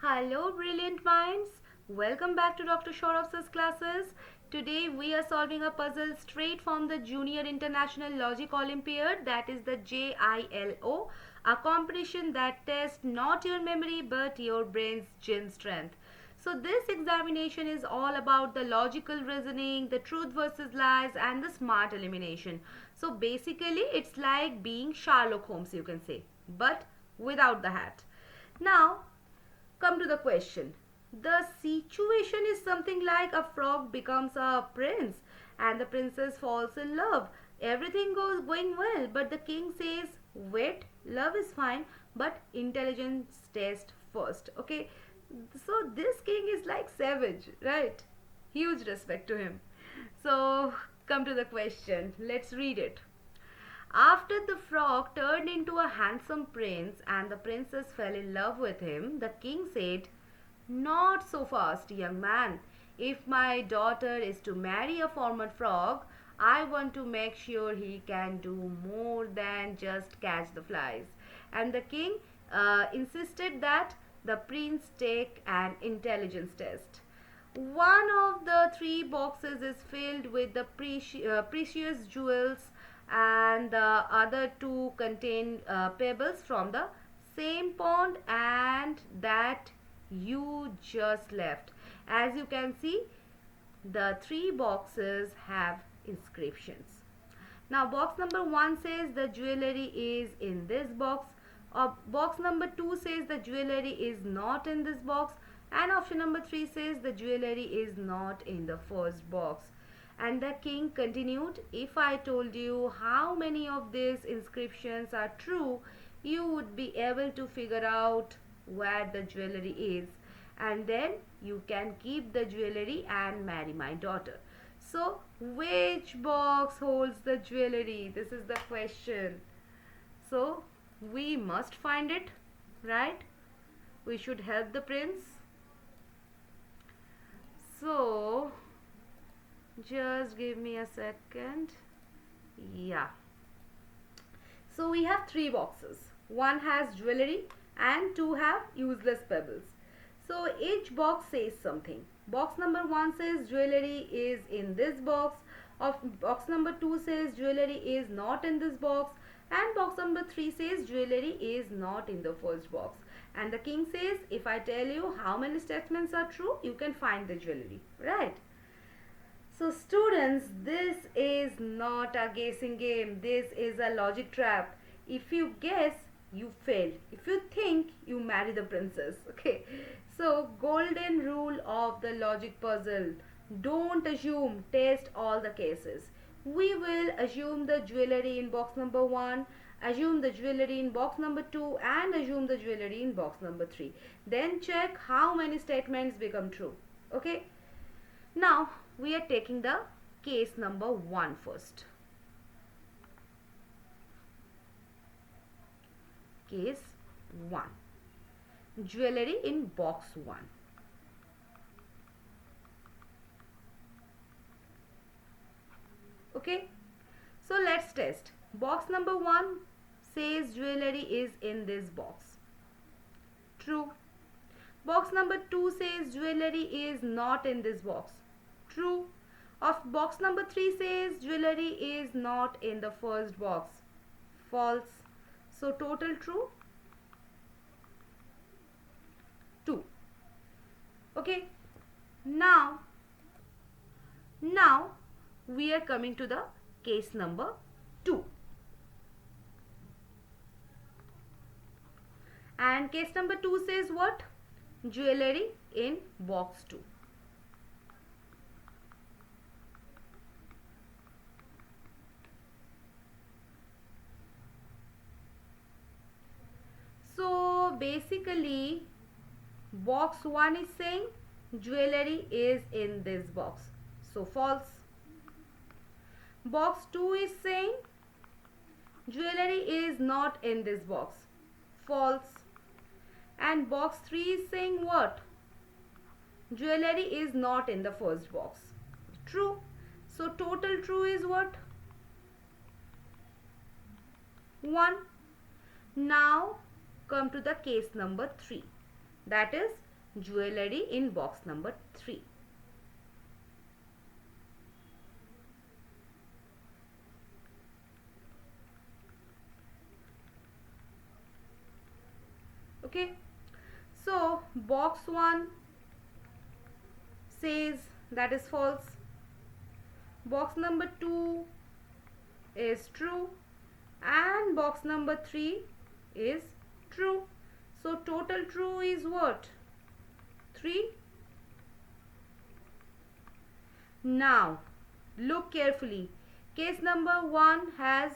Hello brilliant minds, welcome back to Dr. Sourav's classes. Today we are solving a puzzle straight from the Junior International Logic Olympiad, that is the JILO, a competition that tests not your memory but your brain's gym strength. So this examination is all about the logical reasoning, the truth versus lies and the smart elimination. So basically it's like being Sherlock Holmes, you can say, but without the hat. Now come to the question. The situation is something like a frog becomes a prince and the princess falls in love. Everything goes going well, but the king says, "Wait, love is fine, but intelligence test first." Okay? So this king is like savage, right? Huge respect to him. So come to the question. Let's read it. After the frog turned into a handsome prince and the princess fell in love with him, the king said, "Not so fast, young man. If my daughter is to marry a former frog, I want to make sure he can do more than just catch the flies." And the king insisted that the prince take an intelligence test. One of the three boxes is filled with the precious jewels and the other two contain pebbles from the same pond and that you just left. As you can see, the three boxes have inscriptions. Now box number 1 says the jewelry is in this box. Box number 2 says the jewelry is not in this box. And option number 3 says the jewelry is not in the first box. And the king continued, "If I told you how many of these inscriptions are true, you would be able to figure out where the jewelry is. And then you can keep the jewelry and marry my daughter." So, which box holds the jewelry? This is the question. So, we must find it, right? We should help the prince. So, just give me a second. Yeah. So we have three boxes. One has jewelry and two have useless pebbles. So each box says something. Box number 1 says jewelry is in this box. Box number 2 says jewelry is not in this box. And box number 3 says jewelry is not in the first box. And the king says, "If I tell you how many statements are true, you can find the jewelry." Right? So students, this is not a guessing game. This is a logic trap. If you guess, you fail. If you think, you marry the princess. Okay. So golden rule of the logic puzzle. Don't assume, test all the cases. We will assume the jewelry in box number 1, assume the jewelry in box number 2 and assume the jewelry in box number 3. Then check how many statements become true. Okay. Now we are taking the case number 1 first. Case 1. Jewelry in box 1. Okay. So let's test. Box number 1 says jewelry is in this box. True. Box number 2 says jewelry is not in this box. True. Box number 3 says jewelry is not in the first box. False. So total true 2. Okay. Now we are coming to the case number 2. And case number 2 says what? Jewelry in box 2. So basically box 1 is saying jewelry is in this box. So false. Box 2 is saying jewelry is not in this box. False. And box 3 is saying what? Jewelry is not in the first box. True. So total true is what? 1. Now come to the case number 3. That is jewelry in box number 3. Okay, so box 1 says that is false. Box number 2 is true, and box number 3 is true. So total true is what? 3. Now look carefully. Case number 1 has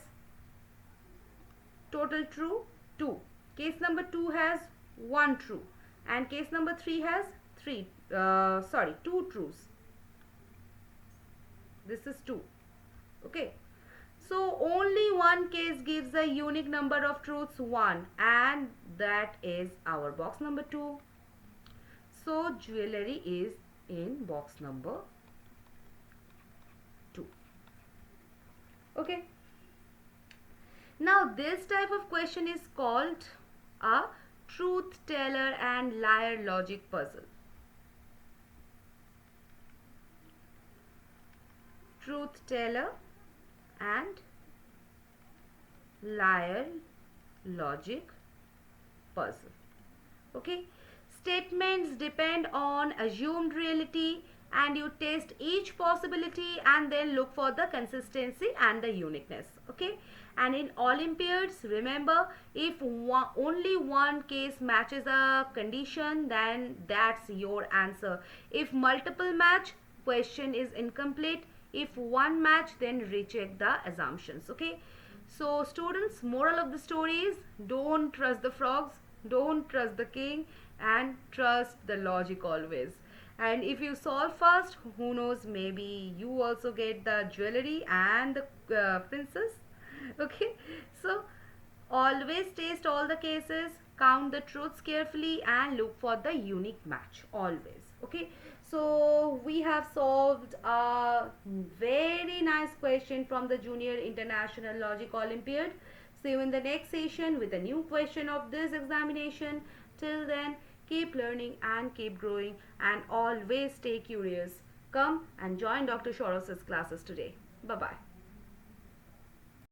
total true 2. Case number 2 has 1 true, and case number 3 has 2 trues. This is 2. Okay, so only one case gives a unique number of truths 1, and that is our box number 2. So jewelry is in box number 2. Okay, now this type of question is called a truth teller and liar logic puzzle. Truth teller and liar logic puzzle. Okay, statements depend on assumed reality, and you test each possibility and then look for the consistency and the uniqueness. Okay, and in Olympiads, remember, if only one case matches a condition, then that's your answer. If multiple match, question is incomplete. If one match, then recheck the assumptions. Okay, so students, moral of the story is, don't trust the frogs, don't trust the king, and trust the logic always. And if you solve fast, who knows, maybe you also get the jewelry and the princess. Okay, so always test all the cases, count the truths carefully, and look for the unique match always. Okay, so we have solved a very nice question from the Junior International Logic Olympiad. See you in the next session with a new question of this examination. Till then, keep learning and keep growing, and always stay curious. Come and join Dr. Sourav's classes today. Bye-bye.